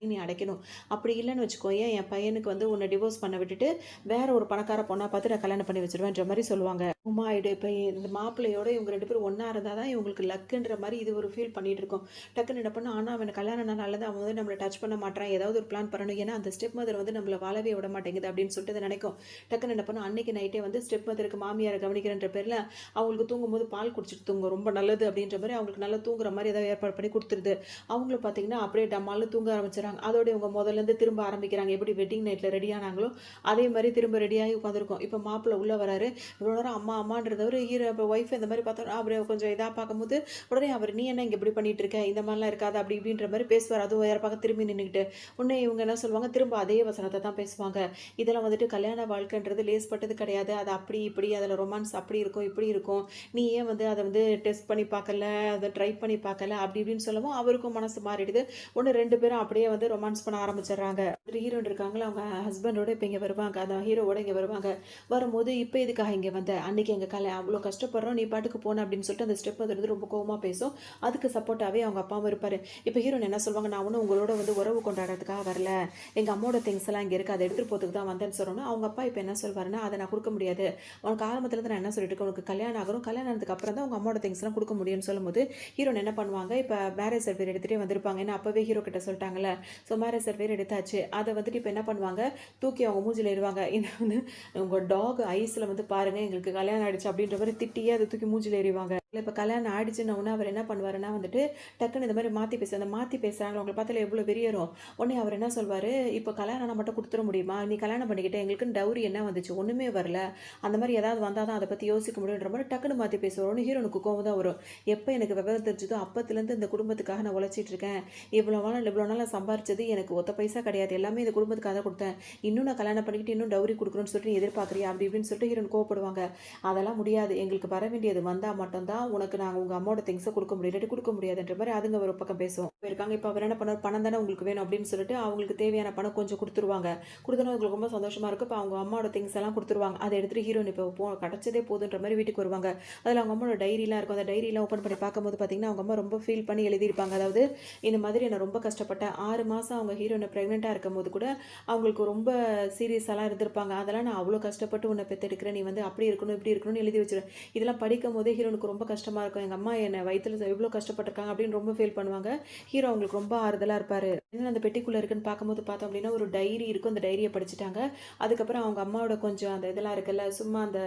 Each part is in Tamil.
நீ அடைக்கணும். அப்படி இல்லன்னு வச்சுக்கோயேன், என் பையனுக்கு வந்து உன்ன டிவோர்ஸ் பண்ண விட்டுட்டு, வேற ஒரு பணக்கார பொண்ணா பார்த்து நான் கல்யாணம் பண்ணி வச்சுருவேன்ற மாரி சொல்லுவாங்க. உம்மாயிடு இப்ப இந்த மாப்பிள்ளையோட இவங்க 2 பேரும் ஒண்ணா இருந்தா தான் இவங்களுக்கு லக்குன்ற மாரி இது ஒரு ஃபீல் பண்ணிட்டு இருக்கோம். டக்குனு என்ன பண்ணா, ஆனா அவன கல்யாணம் ஆனாலருந்து அவன் வந்து நம்மள டச் பண்ண மாட்றான். ஏதாவது ஒரு பிளான் பண்ணணும். ஏன்னா, அந்த ஸ்டெப் மதர் வந்து நம்மள வாழவே விட மாட்டேங்குது அப்படின்னு சொல்லிட்டு அது நினைக்கும். டக்குனு என்ன பண்ணும், அன்னைக்கு நைட்டே வந்து ஸ்டெப் மதருக்கு மாமியார கவனிக்கிறேன்ற பேர்ல, அவங்களுக்கு தூங்கும்போது பால் குடிச்சிட்டு தூங்கும். ரொம்ப நல்லது அப்படின்ற மாரி அவங்களுக்கு நல்லா தூங்குற மாரி ஏதாவது ஏற்பாடு பண்ணி குடுத்துருது. அவங்களும் பார்த்தீங்கன்னா, அப்படியே டமால்னு தூங்க ஆரம்பிச்சுறாங்க. அதோட இவங்க முதல்லேருந்து திரும்ப ஆரம்பிக்கிறாங்க. எப்படி வெட்டிங் நைட்ல ரெடி ஆனாங்களோ, அதே மாரி திரும்ப ரெடியாகி உட்காந்துருக்கோம். இப்போ மாப்பிள்ளை உள்ள வராரு. இவ்வளோ நேரம் அம்மா அம்மான்றதவரு ஹீரோ இப்போ ஒய்ஃப் இந்த மாரி பார்த்தா அப்படியே கொஞ்சம் இதா பார்க்கும்போது, உடனே அவர் "நீ என்ன இங்க இப்படி பண்ணிட்டு இருக்க? இந்த மாரிலாம் இருக்காது." அப்படி இப்படின்ற மாரி பேசுவாரு. அதுவும் வேற பக்கம் திரும்பி நின்னுகிட்டு. உடனே இவங்க என்ன சொல்லுவாங்க, திரும்ப அதே வசனத்த தான் பேசுவாங்க. இதெல்லாம் வந்துட்டு கல்யாண வாழ்க்கைன்றது லேஸ்பட்டது கிடையாது. அது அப்படி இப்படி அதில ரொமான்ஸ் அப்படி இருக்கும், இப்படி இருக்கும். நீ ஏன் வந்து அத வந்து டெஸ்ட் பண்ணி பார்க்கல, அத ட்ரை பண்ணி பார்க்கல, அப்படி இப்படின்னு சொல்லவும் அவருக்கும் மனசு மாறிடுது. ஒண்ணு 2 பேரும் அப்படியே வந்து ரொமான்ஸ் பண்ண ஆரம்பிச்சுடுறாங்க. ஹீரோயின் இருக்காங்கல்ல, அவங்க ஹஸ்பண்டோட இப்ப இங்க வருவாங்க. அதான் ஹீரோவோட இங்க வருவாங்க. வரும்போது, "இப்ப எதுக்காக இங்க வந்த? அன்னைக்கு எங்க அவ்ளோ கஷ்டப்படுறோம். நீ பாட்டுக்கு போன" அப்படின்னு சொல்லிட்டு அந்த ஸ்டெப் மதர் வந்து ரொம்ப கோவமா பேசும். அதுக்கு சப்போர்ட்டாவே அவங்க அப்பாவும் இருப்பாரு. இப்ப ஹீரோயின் என்ன சொல்லுவாங்க, "நான் ஒண்ணும் உங்களோட வந்து உறவு கொண்டாடுறதுக்காக வரல. எங்க அம்மாவோட திங்ஸ் எல்லாம் இங்க இருக்கு. அத எடுத்துட்டு போறதுக்கு தான் வந்தேன்னு" சொன்னோனே, அவங்க அப்பா இப்ப என்ன சொல்வாருன்னா, "அத நான் குடுக்க முடியாது. உனக்கு ஆரம்பத்துல இருந்து நான் என்ன சொல்லிட்டு இருக்கேன், உனக்கு கல்யாணம் ஆகணும். கல்யாணம் ஆனதுக்கு அப்புறம் தான் உங்க அம்மாவோட திங்ஸ்லாம் குடுக்க முடியும்னு" சொல்லும்போது, ஹீரோயின் என்ன பண்ணுவாங்க, இப்ப மேரேஜ் சர்டிஃபிகேட் எடுத்துட்டே வந்திருப்பாங்க. ஏன்னா அப்பவே ஹீரோ கிட்ட சொல்லிட்டாங்கல்ல. ஸோ மேரேஜ் சர்டிஃபிகேட் எடுத்தாச்சு. அத வந்துட்டு இப்ப என்ன பண்ணுவாங்க, தூக்கி அவங்க மூஞ்சில எறிவாங்க. "இது வந்து உங்க டாக் ஐஸ்ல வந்து பாருங்க, எங்களுக்கு கல்யாணம் ஆயிடுச்சு" அப்படின்ற மாரி திட்டியே அத தூக்கி மூஞ்சில எறிவாங்க. இப்ப கல்யாணம் ஆயிடுச்சுன்ன உடனே அவர் என்ன பண்ணுவாருன்னா வந்துட்டு, டக்குனு இந்த மாரி மாத்தி பேச அந்த மாத்தி பேசுறாங்கல்ல, அவங்கள பார்த்தாலே எவ்வளோ வெறியரும். உடனே அவர் என்ன சொல்வாரு, "இப்ப கல்யாணம் ஆனா மட்டும் குடுத்துற முடியுமா? நீ கல்யாணம் பண்ணிக்கிட்ட, எங்களுக்குன்னு டவுரி என்ன வந்துச்சு? ஒண்ணுமே வரல. அந்த மாரி ஏதாவது வந்தா தான் அத பத்தி யோசிக்க முடியுன்ற" மாரி டக்குனு மாத்தி பேசுவாரு. உடனே ஹீரோனுக்கு கோவம் தான் வரும். எப்ப எனக்கு விவரம் தெரிஞ்சதோ அப்பத்துலருந்து இந்த குடும்பத்துக்காக நான் உழைச்சிட்டு இருக்கேன். இவ்வளோ நாள் நான் சம்பாரிச்சது எனக்கு ஒத்த பைசா கிடையாது. எல்லாமே இந்த குடும்பத்துக்காக தான் குடுத்தேன். இன்னும் நான் கல்யாணம் பண்ணிக்கிட்டு இன்னும் டவுரி குடுக்கணும்னு சொல்லிட்டு நீ எதிர்பார்க்குறியா? அப்படி இப்படின்னு சொல்லிட்டு ஹீரோயின் கோவப்படுவாங்க. அதெல்லாம் முடியாது. எங்களுக்கு வர வேண்டியது வந்தா மட்டும் தான் உனக்கு நாங்க உங்க அம்மாவோட திங்ஸ குடுக்க முடியும். இல்லாட்டி குடுக்க முடியாதுன்ற மாரி அதுங்க ஒரு பக்கம் பேசும். இருக்காங்க. இப்ப அவர் என்ன பண்ணாரு, பணம் தானே உங்களுக்கு வேணும் அப்படின்னு சொல்லிட்டு அவங்களுக்கு தேவையான பணம் கொஞ்சம் குடுத்துருவாங்க. குடுத்தோனே அவங்களுக்கு ரொம்ப சந்தோஷமா இருக்கும். இப்ப அவங்க அம்மாவோட திங்ஸ் எல்லாம் குடுத்துருவாங்க. அத எடுத்துட்டு ஹீரோயின் இப்ப கிடைச்சதே போதுன்ற மாரி வீட்டுக்கு வருவாங்க. அதுல அவங்க அம்மாவோட டைரிலாம் இருக்கும். அந்த டைரிலாம் ஓப்பன் பண்ணி பார்க்கும்போது பார்த்தீங்கன்னா, அவங்க அம்மா ரொம்ப ஃபீல் பண்ணி எழுதியிருப்பாங்க. அதாவது இந்த மாதிரி நான் ரொம்ப கஷ்டப்பட்டேன். 6 மாசம் அவங்க ஹீரோயின பிரெக்னன்ட்டா இருக்கும்போது கூட, அவங்களுக்கு ரொம்ப சீரியஸாலாம் இருந்திருப்பாங்க. அதெல்லாம் நான் அவ்ளோ கஷ்டப்பட்டு உன்ன பெத்தெடுக்கிறேன். நீ வந்து அப்படி இருக்கணும், இப்படி இருக்கணும்னு எழுதி வச்சுருவேன். இதெல்லாம் படிக்கும்போதே ஹீரோனுக்கு ரொம்ப கஷ்டமா இருக்கும். எங்க அம்மா என்ன வயித்துல எவ்ளோ கஷ்டப்பட்டுருக்காங்க அப்படின்னு ரொம்ப ஃபீல் பண்ணுவாங்க. ஹீரோ அவங்களுக்கு ரொம்ப ஆறுதலா இருப்பாரு. என்ன அந்த பெட்டிக்குள்ள இருக்குன்னு பார்க்கும்போது பார்த்தோம் அப்படின்னா, ஒரு டைரி இருக்கும். அந்த டைரிய படிச்சுட்டாங்க. அதுக்கப்புறம் அவங்க அம்மாவோட கொஞ்சம் அந்த இதெல்லாம் இருக்குல்ல, சும்மா அந்த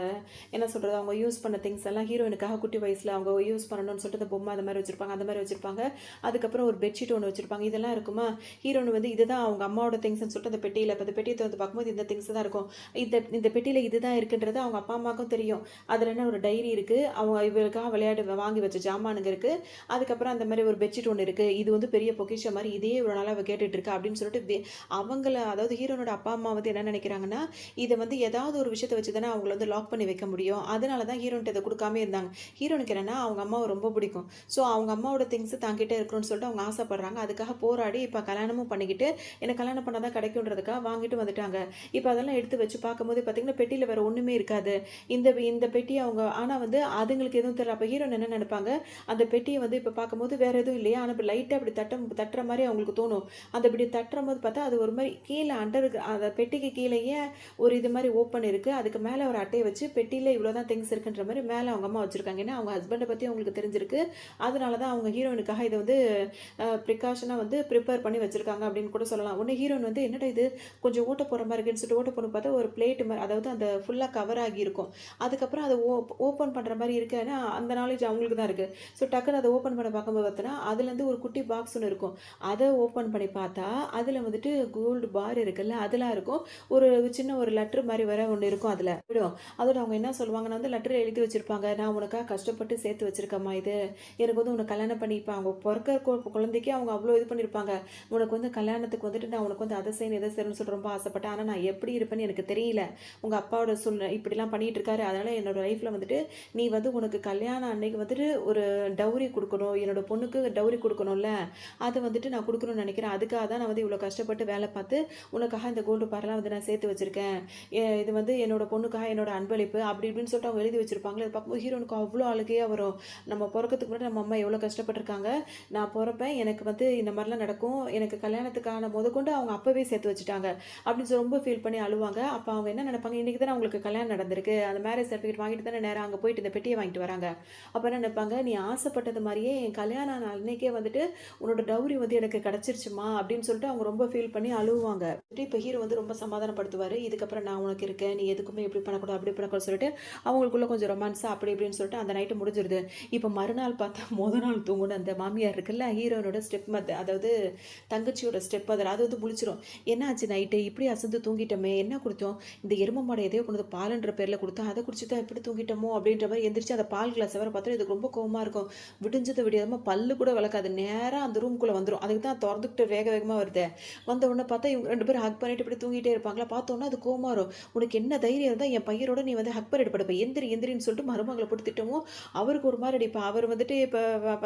என்ன சொல்றது, அவங்க யூஸ் பண்ண திங்ஸ் எல்லாம் ஹீரோயினுக்காக குட்டி வயசுல அவங்க யூஸ் பண்ணணும்னு சொல்லிட்டு அந்த பொம்மை அந்த மாரி வச்சிருப்பாங்க. அந்த மாரி வச்சிருப்பாங்க. அதுக்கப்புறம் ஒரு பெட்ஷீட் ஒண்ணு வச்சிருப்பாங்க. இதெல்லாம் இருக்குமா, ஹீரோயின் வந்து இதுதான் அவங்க அம்மாவோட திங்ஸ்ன்னு சொல்லிட்டு அந்த பெட்டியில இப்ப அந்த பெட்டிய தொறந்து பார்க்கும்போது இந்த திங்ஸ் தான் இருக்கும். இந்த இந்த பெட்டியில இதுதான் இருக்குன்றது அவங்க அப்பா, அம்மாவுக்கும் தெரியும். அதுல என்ன ஒரு டைரி இருக்கு. அவங்க இவளுக்காக விளையாட்டு வாங்கி வச்ச ஜாமானுங்க இருக்கு. அதுக்கப்புறம் அந்த மாரி ஒரு பெட்ஷீட் ஒண்ணு இருக்கு. இது வந்து பெரிய பொக்கிஷம் மாரி இதே இவ்வளோ நாளா அவ கேட்டுட்டு இருக்கா அப்படின்னு சொல்லிட்டு அவங்கள அதாவது ஹீரோனோட அப்பா, அம்மா வந்து என்ன நினைக்கிறாங்கன்னா, இத வந்து ஏதாவது ஒரு விஷயத்த வச்சு தானே அவங்கள வந்து லாக் பண்ணி வைக்க முடியும். அதனால தான் ஹீரோன்ட்ட இத குடுக்காமயே இருந்தாங்க. ஹீரோனுக்கு என்னன்னா அவங்க அம்மாவ ரொம்ப பிடிக்கும். ஸோ அவங்க அம்மாவோட திங்ஸ் தன்கிட்ட இருக்கணும்னு சொல்லிட்டு அவங்க ஆசைப்படுறாங்க. அதுக்காக போராடி இப்ப கல்யாணமும் பண்ணிக்கிட்டு, எனக்கு கல்யாணம் பண்ணா தான் கிடைக்குன்றதுக்காக வாங்கிட்டு வந்துட்டாங்க. இப்ப அதெல்லாம் எடுத்து வச்சு பார்க்கும்போது பார்த்தீங்கன்னா, பெட்டியில வேற ஒண்ணுமே இருக்காது. இந்த இந்த பெட்டிய அவங்க ஆனா வந்து அதுங்களுக்கு எதுவும் தெரியல. அப்ப ஹீரோயின் என்ன நெனைப்பாங்க, அந்த பெட்டிய வந்து இப்ப பார்க்கும்போது வேற எதுவும் இல்லையா? ஆனா இப்ப லைட்டா இப்படி தட்டுற மாரி அவங்களுக்கு தோணும். அந்த இப்படி தட்டும்போது பார்த்தா, அது ஒரு மாரி கீழ அந்த பெட்டிக்கு கீழயே ஒரு இது மாரி ஓப்பன் இருக்கு. அதுக்கு மேல ஒரு அட்டைய வச்சு பெட்டியில இவ்வளோ தான் திங்ஸ் இருக்குன்ற மாரி மேல அவங்க அம்மா வச்சிருக்காங்க. ஏன்னா, அவங்க ஹஸ்பண்ட பத்தி அவங்களுக்கு தெரிஞ்சிருக்கு. அதனால தான் அவங்க ஹீரோயினுக்காக இத வந்து ப்ரிகாஷனா வந்து ப்ரிப்பேர் பண்ணி வச்சிருக்காங்க அப்படின்னு கூட சொல்லலாம். உடனே ஹீரோயின் வந்து என்னடா இது கொஞ்சம் ஓட்ட போடுற மாரி இருக்குன்னு சொல்லிட்டு ஓட்ட போட்டு பார்த்தா ஒரு பிளேட் மாரி அதாவது அந்த ஃபுல்லா கவர் ஆகி இருக்கும். அதுக்கப்புறம் அத ஓப்பன் பண்ற மாரி இருக்கு. ஆனா அந்த நாலேட்ஜ் அவங்களுக்கு தான் இருக்கு. ஸோ டக்குனு அத ஓப்பன் பண்ண பார்க்கும்போது பார்த்தோன்னா, அதுலேருந்து ஒரு குட்டி பாக்ஸ் ஒண்ணு இருக்கும். அத ஓப்பன் பண்ணி பார்த்தா, அதுல வந்துட்டு கோல்டு பார் இருக்குல்ல, அதெல்லாம் இருக்கும். ஒரு சின்ன ஒரு லெட்டர் மாரி வேற ஒண்ணு இருக்கும் அதுல. அதோட அவங்க என்ன சொல்லுவாங்கன்னா வந்து லெட்டர்ல எழுதி வச்சிருப்பாங்க. "நான் உனக்காக கஷ்டப்பட்டு சேர்த்து வச்சிருக்கேம்மா இது. எனக்கு வந்து உன்ன கல்யாணம் பண்ணி" இப்ப அவங்க பொறக்கிற குழந்தைக்கே அவங்க அவ்ளோ இது பண்ணியிருப்பாங்க. "உனக்கு வந்து கல்யாணத்துக்கு வந்துட்டு நான் உனக்கு வந்து அத செய்யணும், இத செய்யணும்னு சொல்லிட்டு ரொம்ப ஆசைப்பட்டேன். ஆனா நான் எப்படி இருப்பேன்னு எனக்கு தெரியல. உங்க அப்பாவோட சூழ்நிலை இப்படிலாம் பண்ணிட்டு இருக்காரு. அதனால என்னோட லைஃப்ல வந்துட்டு நீ வந்து உனக்கு கல்யாணம் கல்யாணம் அன்னைக்கு வந்துட்டு ஒரு டவுரி குடுக்கணும். என்னோட பொண்ணுக்கு டவுரி குடுக்கணும்ல. அத வந்துட்டு நான் குடுக்கணும்னு நெனைக்கிறேன். அதுக்காக தான் நான் வந்து இவ்ளோ கஷ்டப்பட்டு வேல பார்த்து, உனக்காக இந்த கோல்டு பார்லாம் வந்து நான் சேர்த்து வச்சிருக்கேன். இது வந்து என்னோட பொண்ணுக்காக என்னோட அன்பளிப்பு அப்படி இப்படின்னு சொல்லிட்டு அவங்க எழுதி வச்சிருப்பாங்கல்ல. அத பார்க்கும்போது ஹீரோனுக்கு அவ்ளோ அழுகையா வரும். நம்ம பொறக்கறதுக்கு முன்னாடி நம்ம அம்மா எவ்ளோ கஷ்டப்பட்டுருக்காங்க. நான் பொறப்பேன். எனக்கு வந்து இந்த மாரிலாம் நடக்கும். எனக்கு கல்யாணத்துக்கான மொதற்கொண்டு அவங்க அப்பவே சேர்த்து வச்சுட்டாங்க. அப்படின்னு சொல்லி ரொம்ப ஃபீல் பண்ணி அழுவாங்க. அப்ப அவங்க என்ன நெனைப்பாங்க, இன்னைக்கு தானே அவங்களுக்கு கல்யாணம் நடந்திருக்கு. அந்த மேரேஜ் சர்டிஃபிகேட் வாங்கிட்டு தானே நேரா அங்க போயிட்டு இந்த பெட்டிய வாங்கிட்டு வராங்க. அப்ப என்ன நெனைப்பாங்க, நீ ஆசைப்பட்டது மாரியே என் கல்யாணம் ஆன அன்னைக்கே வந்துட்டு உன்னோட டவுரி வந்து எனக்கு கிடைச்சிருச்சுமா அப்படின்னு சொல்லிட்டு அவங்க ரொம்ப ஃபீல் பண்ணி அழுவாங்க. இப்ப ஹீரோ வந்து ரொம்ப சமாதானப்படுத்துவாரு. இதுக்கப்புறம் நான் உனக்கு இருக்கேன். நீ எதுக்குமே இப்படி பண்ணக்கூடாது, அப்படி பண்ணக்கூடாதுன்னு சொல்லிட்டு அவங்களுக்குள்ள கொஞ்சம் ரொமான்ஸா அப்படி இப்படின்னு சொல்லிட்டு அந்த நைட்டு முடிஞ்சிருது. இப்ப மறுநாள் பார்த்தா நாள் தூங்குன அந்த மாமியார் இருக்குல்ல, ஹீரோனோட ஸ்டெப் அதாவது தங்கச்சியோட ஸ்டெப் மதர் அது வந்து முழிச்சிரும். என்ன ஆச்சு நைட்டு இப்படி அசந்து தூங்கிட்டோமே, என்ன குடித்தோம்? இந்த எரும மாடு எதையோ கொண்டு வந்து பாலுன்ற பேர்ல குடுத்தா, அத குடிச்சு தான் இப்படி தூங்கிட்டோமோ அப்படின்ற மாரி எந்திரிச்சு அந்த பால் கிளாஸ வேற பார்த்தா இதுக்கு ரொம்ப கோவமா இருக்கும். விடிஞ்சது விடியாதமா பல்லு கூட விளக்காது. நேரா அந்த ரூம்குள்ள வந்துரும். அதுக்கு தான் தொறந்துகிட்டு வேக வேகமா வருதே. வந்த உடனே பார்த்தா இவங்க 2 பேரும் ஹக் பண்ணிட்டு இப்படி தூங்கிட்டே இருப்பாங்களா, பார்த்தோன்னா அது கோவமா வரும். "உனக்கு என்ன தைரியம் இருந்தா என் பையனோட நீ வந்து ஹக் பண்ணிட்டு படுப்ப. எந்திரி எந்திரின்னு" சொல்லிட்டு மருமகள போட்டு திட்டவும், அவருக்கு ஒரு மாரி அடிப்பா. அவர் வந்துட்டு இப்ப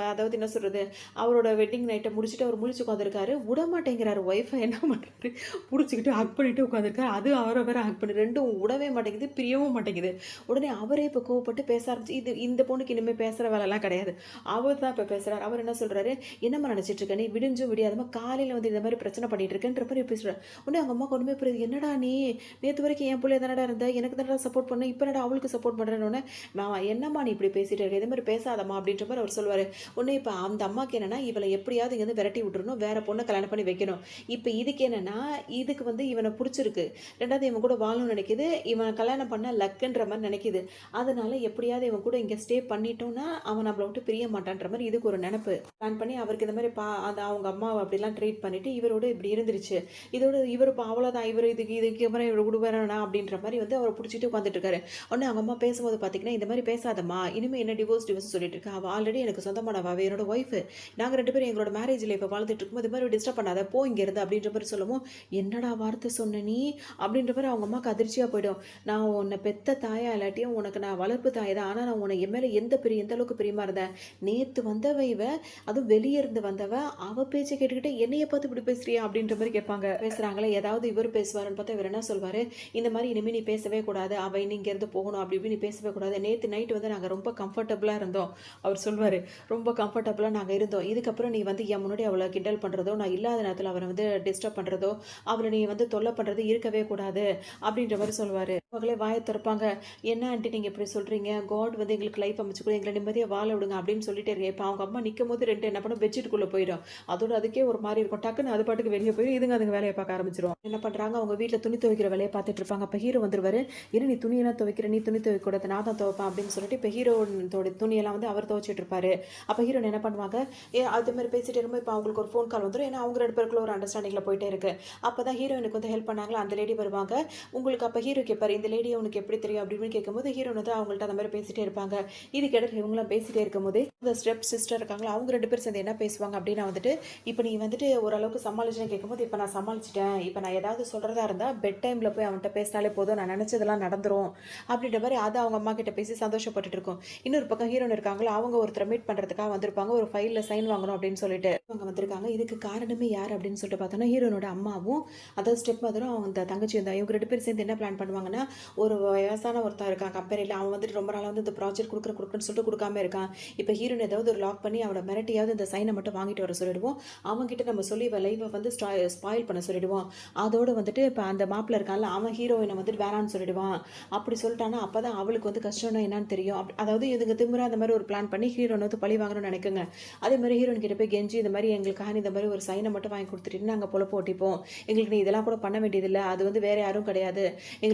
அதாவது என்ன சொல்றது, அவரோட வெட்டிங் நைட்ட முடிச்சுட்டு அவர் முழிச்சு உட்காந்துருக்காரு. விடமாட்டேங்கிறாரு. ஒய்ஃப என்ன பண்றாரு, புடிச்சுக்கிட்டு ஹக் பண்ணிட்டு உட்காந்துருக்காரு. அது அவர வேற ஹக் பண்ணி 2ம் விடவே மாட்டேங்குது, பிரியவும் மாட்டேங்குது. உடனே அவரே இப்ப கோவப்பட்டு பேச ஆரம்பிச்சு, இந்த பொண்ணுக்கு இனிமே பேசுற வேலைலாம் கிடையாது. அவர் தான் இப்ப பேசுறாரு. அவர் என்ன சொல்றாரு, "என்னம்மா நினைச்சிட்டு இருக்க? நீ விடிஞ்சும் விடியாதமா காலையில வந்து இந்த மாரி பிரச்சனை பண்ணிட்டு இருக்கேன்ற" மாரி பேசுறாரு. உடனே அவங்க அம்மாக்கு ஒண்ணுமே புரியுது. "என்னடா நீ? நேத்து வரைக்கும் என் புள்ளைய தானடா இருந்த. எனக்கு தானடா சப்போர்ட் பண்ண. இப்ப என்னடா அவளுக்கு சப்போர்ட் பண்றேன்னு" உடனே, "மாமா என்னம்மா நீ இப்படி பேசிட்டு இருக்க? இதே மாரி பேசாதம்மா" அப்படின்ற மாரி அவர் சொல்லுவாரு. உடனே இப்ப அந்த அம்மாக்கு என்னன்னா, இவள எப்படியாவது இங்கருந்து விரட்டி விட்டுறணும். வேற பொண்ண கல்யாணம் பண்ணி வைக்கணும். இப்ப இதுக்கு என்னன்னா, இதுக்கு வந்து இவன புடிச்சிருக்கு. 2வது இவன் கூட வாழணும்னு நினைக்குது. இவன் கல்யாணம் பண்ண லக்குன்ற மாரி நினைக்குது. அதனால எப்படியாவது இவன் கூட இங்க ஸ்டே பண்ணிட்டோம்னா, அவன் நம்மள விட்டு பிரிய மாட்டான்ற மாரி இதுக்கு ஒரு நெனப்பு. பிளான் பண்ணி அவருக்கு இந்த மாரி அது அவங்க அம்மாவ அப்படிலாம் ட்ரீட் பண்ணிட்டு, இவரோட இப்படி இருந்துருச்சு. இதோட இவரு இப்ப அவ்வளோதான். இவரு இதுக்கு அப்புறம் இவர விடுவேனா அப்படின்ற மாரி வந்து அவர புடிச்சுட்டு உட்காந்துட்டு இருக்காரு. உடனே அவங்க அம்மா பேசும்போது பார்த்தீங்கன்னா, "இந்த மாரி பேசாதம்மா. இனிமே என்ன டிவோர்ஸ் டிவோர்ஸ்ன்னு சொல்லிட்டு இருக்க. அவ ஆல்ரெடி எனக்கு சொந்தமானவ. அவ என்னோட ஒய்ஃப். நாங்க 2 பேரும் எங்களோட மேரேஜ் லைஃப்ப வாழ்ந்துட்டு இருக்கும்போது, இது மாரி டிஸ்டர்ப் பண்ணாத. போ இங்கேருந்து" அப்படின்ற மாரி சொல்லவும், "என்னடா வார்த்தை சொன்ன நீ?" அப்படின்ற மாரி அவங்க அம்மாவுக்கு அதிர்ச்சியா போயிடும். "நான் உன்ன பெத்த தாயா இல்லாட்டியும் உனக்கு நான் வளர்ப்பு தாய் தான். ஆனா நான் உன்ன என் மேல எந்த அளவுக்கு பிரியமா இருந்தேன். நேத்து வந்தவ இவ, அதுவும் வெளிய இருந்து வந்தவ, அவ பேச்ச கேட்டுக்கிட்டு என்னைய பார்த்து இப்படி பேசுறியா?" அப்படின்ற மாரி கேட்பாங்க. பேசுறாங்களே, ஏதாவது இவரு பேசுவாருன்னு பார்த்தா இவரு என்ன சொல்வாரு, "இந்த மாரி இனிமே நீ பேசவே கூடாது. அவ இனி இங்கேருந்து போகணும். அப்படி இப்படி நீ பேசவே கூடாது. நேத்து நைட் வந்து நாங்க ரொம்ப கம்ஃபர்டபுளா இருந்தோம்." அவர் சொல்வாரு. "ரொம்ப கம்ஃபர்டபுளா நாங்க இருந்தோம். இதுக்கப்புறம் நீ வந்து என் முன்னாடி அவள கிண்டல் பண்றதோ, நான் இல்லாத நேரத்தில அவர வந்து டிஸ்டர்ப் பண்றதோ, அவள நீ வந்து தொல்ல பண்றது இருக்கவே கூடாது." அப்படின்ற மாரி சொல்வாரு. அவங்களே வாய திறப்பாங்க. "என்ன ஆன்டி நீங்க இப்படி சொல்றீங்க? காட் வந்து எங்களுக்கு லைஃப் அமைச்சு எங்கள நிம்மதியா வாழ விடுங்க." அப்படின்னு சொல்லிட்டே இருக்கேன். இப்ப அவங்க அம்மா நிக்கும்போது 2 என்ன பண்ணும் பெட்ஷீட்டுக்குள்ள போயிடும். அதோட அதுக்கே ஒரு மாரி இருக்கும். டக்குன்னு அது பாட்டுக்கு வெளிய போயிரும். அதுங்க வேலைய பார்க்க ஆரம்பிச்சுரும். என்ன பண்றாங்க, அவங்க வீட்ல துணி துவைக்கிற வேலைய பார்த்துட்டு இருப்பாங்க. அப்ப ஹீரோ வந்துருவாரு. "இரு நீ துணியெல்லாம் துவைக்கிற, நீ துணி துவைக்க கூடாது. நான் தான் துவைப்பேன்." அப்படின்னு சொல்லிட்டு இப்ப ஹீரோனோட துணியெல்லாம் வந்து அவர் துவைச்சுட்டு இருப்பாரு. அப்ப ஹீரோயின் என்ன பண்ணுவாங்க, அது மாரி பேசிட்டு இருக்கும்போது இப்ப அவங்களுக்கு ஒரு ஃபோன் கால் வந்துரும். ஏன்னா அவங்க 2 பேருக்குள்ள ஒரு அண்டர்ஸ்டாண்டிங்ல போயிட்டே இருக்கு. அப்பதான் ஹீரோயினுக்கு வந்து ஹெல்ப் பண்ணாங்களா அந்த லேடி வருவாங்க. உங்களுக்கு அப்ப ஹீரோ கேட்பாரு, "இந்த லேடிய உனக்கு எப்படி தெரியும்?" அப்படி இப்படின்னு கேட்கும்போது ஹீரோயின் வந்து அவங்கள்ட்ட அந்த மாரி பேசிட்டே இருப்பாங்க. இதுக்கு இடையில இவங்கலாம் பேசிட்டே இருக்கும்போதே, இந்த ஸ்டெப் சிஸ்டர் இருக்காங்களா, அவங்க 2 பேரும் சேர்ந்து என்ன பேசுவாங்க அப்படின்னா வந்துட்டு, "இப்ப நீ வந்துட்டு ஓரளவுக்கு சமாளிச்சேன்னு" கேட்கும்போது, "இப்ப நான் சமாளிச்சுட்டேன். இப்ப நான் ஏதாவது சொல்றதா இருந்தா பெட் டைம்ல போய் அவன்ட்ட பேசினாலே போதும். நான் நினைச்சதெல்லாம் நடந்துரும்." அப்படின்ற மாரி அத அவங்க அம்மா கிட்ட பேசி சந்தோஷப்பட்டுட்டு இருக்கும். இன்னொரு பக்கம் ஹீரோயின் இருக்காங்களா, அவங்க ஒருத்தர மீட் பண்றதுக்காக வந்திருப்பாங்க. ஒரு ஃபைல்ல சைன் வாங்கணும் அப்படின்னு சொல்லிட்டு. அவங்க வந்திருக்காங்க. இதுக்கு காரணமே யார் அப்படின்னு சொல்லிட்டு பார்த்தோம்னா, ஹீரோயினோட அம்மாவும், அதாவது ஸ்டெப் மதரும் அந்த தங்கச்சியும் தான். இவங்க 2 பேரும் சேர்ந்து என்ன பிளான் பண்ணுவாங்கன்னா, ஒரு வயசான ஒருத்தன் இருக்கான் கம்பெனில. அவன் வந்துட்டு ரொம்ப நாளா வந்து இந்த ப்ராஜெக்ட் குடுக்குறேன்னு சொல்லிட்டு குடுக்காம இருக்கான். இப்ப ஹீரோயின் ஏதாவது ஒரு லாக் பண்ணி அவள மிரட்டியாவது இந்த சைன மட்டும் வாங்கிட்டு வர சொல்லிடுவோம். அவன்கிட்ட நம்ம சொல்லி இவ லைஃப வந்து ஸ்பாயில் பண்ண சொல்லிடுவோம். அதோட வந்துட்டு இப்ப அந்த மாப்பிள இருக்கான்ல, அவன் ஹீரோயின வந்துட்டு வேணான்னு சொல்லிடுவான். அப்படி சொல்லிட்டான்னா, அப்பதான் அவளுக்கு வந்து கஷ்டம்னா என்னன்னு தெரியும். அதாவது இதுங்க திமிரா அந்த மாரி ஒரு பிளான் பண்ணி ஹீரோன வந்து பழி வாங்கணும்னு நினைக்குங்க. அதே மாரி ஹீரோயின் கிட்ட போய் கெஞ்சி, "இந்த மாரி எங்களுக்காக நீ இந்த மாரி ஒரு சைன மட்டும் வாங்கி குடுத்துட்டீன்னா, நாங்க பொழப்பு ஓட்டிப்போம். எங்களுக்கு நீ இதெல்லாம் கூட பண்ண வேண்டியதில்ல. அது வந்து வேற யாரும் கிடையாது.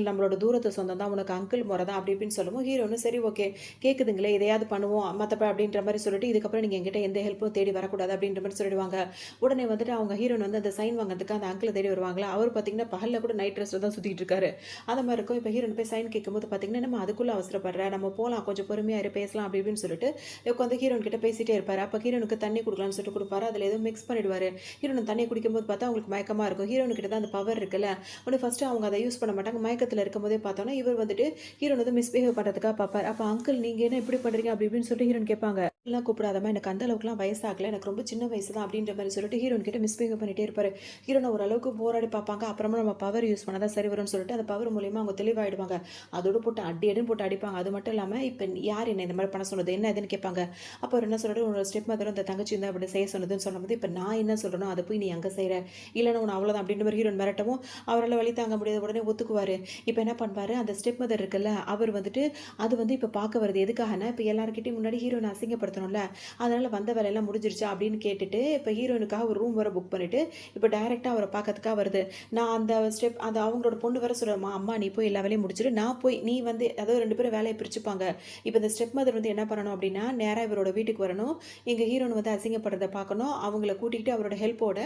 நம்மளோட தூரத்து சொந்தம் தான். உனக்கு அங்கிள் மொற தான்." அப்படி இப்படின்னு சொல்லவும் ஹீரோனும், "சரி ஓகே. கேக்குதுங்களே இதையாவது பண்ணுவோம். அப்படின்ற மாரி சொல்லிட்டு, இதுக்கப்புறம் நீங்க என்கிட்ட எந்த ஹெல்ப்பும் தேடி வரக்கூடாது." அப்படின்ற மாரி சொல்லிடுவாங்க. உடனே வந்துட்டு அவங்க ஹீரோயின் வந்து அந்த சைன் வாங்குறதுக்கு அந்த அங்கிள தேடி வருவாங்களா, அவர் பார்த்தீங்கன்னா பகல்ல கூட நைட் ட்ரெஸ்ல தான் சுத்திட்டு இருக்காரு. அந்த மாரி இருக்கும். இப்ப ஹீரோயின் போய் சைன் கேட்கும்போது பார்த்தீங்கன்னா, "நம்ம அதுக்குள்ள அவசரப்படுற. நம்ம போலாம். கொஞ்சம் பொறுமையா இரு. பேசலாம்." அப்படி இப்படின்னு சொல்லிட்டு உட்காந்து ஹீரோயின் கிட்ட பேசிட்டே இருப்பாரு. அப்ப ஹீரோனுக்கு தண்ணி குடுக்கலாம்னு சொல்லிட்டு குடுப்பாரு. அதுல ஏதோ மிக்ஸ் பண்ணிடுவாரு. ஹீரோயின் தண்ணி குடிக்கும்போது பார்த்தா அவங்களுக்கு மயக்கமா இருக்கும். ஹீரோயின் கிட்ட தான் அந்த பவர் இருக்குல்ல. உடனே ஃபர்ஸ்ட் அவங்க அத யூஸ் பண்ண மாட்டாங்க. மயக்கத்துல இருக்கும்போதே பார்த்தோம்னா, இவர் வந்துட்டு ஹீரோயின் வந்து மிஸ்பிஹேவ் பண்றதுக்காக பார்ப்பாரு. அப்ப அங்கிள் நீங்க என்ன இப்படி இப்படி பண்ணுறீங்க அப்படி இப்படின்னு சொல்லிட்டு ஹீரோயின் கேட்பாங்க. எல்லாம் கூப்பிடாதம்மா, எனக்கு அந்த அளவுக்குலாம் வயசாகல, எனக்கு ரொம்ப சின்ன வயசு தான் அப்படின்ற மாதிரி சொல்லிட்டு ஹீரோயின் கிட்ட மிஸ்பிஹேவ் பண்ணிட்டே இருப்பாரு. ஹீரோனை ஓரளவுக்கு போராடி பார்ப்பாங்க. அப்புறமா நம்ம பவர் யூஸ் பண்ணா தான் சரி வரும்னு சொல்லிட்டு அந்த பவர் மூலியமா அவங்க தெளிவாயிடுவாங்க. அதோட போட்டு அடி அடின்னு போட்டு அடிப்பாங்க. அது மட்டும் இல்லாம இப்ப யார் என்ன இந்த மாதிரி பண்ண சொன்னது? என்ன ஏதுன்னு கேட்பாங்க. அப்ப அவர் என்ன சொல்றாரு, உன்னோட ஸ்டெப் மதரும் இந்த தங்கச்சியும் தான் அப்படி செய்ய சொன்னதுன்னு சொல்லும்போது, இப்ப நான் என்ன சொல்றேனோ அத போய் நீ அங்க செய்ற. இல்லன்னா உன்ன அவ்வளோதான் அப்படின்ற மாதிரி ஹீரோயின் மிரட்டவும், அவரால வலி தாங்க முடியாத உடனே ஒத்துக்குவாரு. இப்ப என்ன பண்ணுவாரு, அந்த ஸ்டெப் மதர் இருக்குல்ல, அவர் வந்துட்டு அது வந்து இப்ப பார்க்க வருது. எதுக்காகன்னா, இப்ப எல்லார்கிட்டயும் முன்னாடி ஹீரோயின அசிங்கப்படுத்தணும்ல. அதனால வந்த வேலையெல்லாம் முடிஞ்சிருச்சா அப்படின்னு கேட்டுட்டு, இப்ப ஹீரோயினுக்காக ஒரு ரூம் வேற புக் பண்ணிட்டு, இப்ப டைரக்ட்டா அவர பார்க்கறதுக்காக வருது. நான் அந்த ஸ்டெப் அந்த அவங்களோட பொண்ணு வேற சொல்லுவாமா, அம்மா நீ போய் எல்லா வேலையும் முடிச்சுரு. நான் போய் நீ வந்து அதாவது 2 பேரும் வேலைய பிரிச்சுப்பாங்க. இப்ப இந்த ஸ்டெப் மதர் வந்து என்ன பண்ணணும் அப்படின்னா, நேரா இவரோட வீட்டுக்கு வரணும். எங்க ஹீரோயின் வந்து அசிங்கப்படுறத பார்க்கணும். அவங்கள கூட்டிக்கிட்டு அவரோட ஹெல்ப்போட